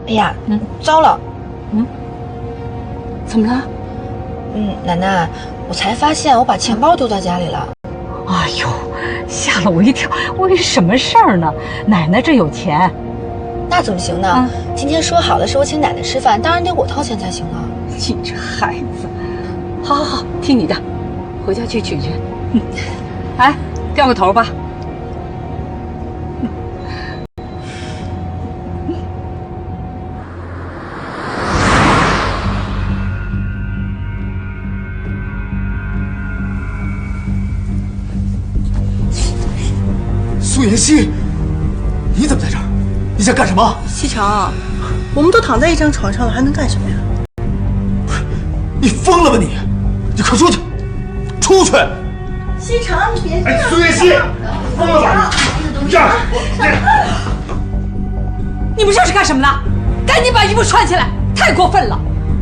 哎呀，糟了，怎么了？奶奶，我才发现我把钱包丢在家里了。哎呦，吓了我一跳！我以为什么事儿呢？奶奶这有钱。那怎么行呢？今天说好的是我请奶奶吃饭，当然得我掏钱才行啊。你这孩子，好好好，听你的，回家去取去。哎，掉个头吧。苏妍希，你怎么在这儿？你想干什么？西城，我们都躺在一张床上了，还能干什么呀？你疯了吧你！你快出去！出去！西城，你别这样！苏妍希，疯了吧你！这样，你们这是干什么呢？赶紧把衣服穿起来！太过分了！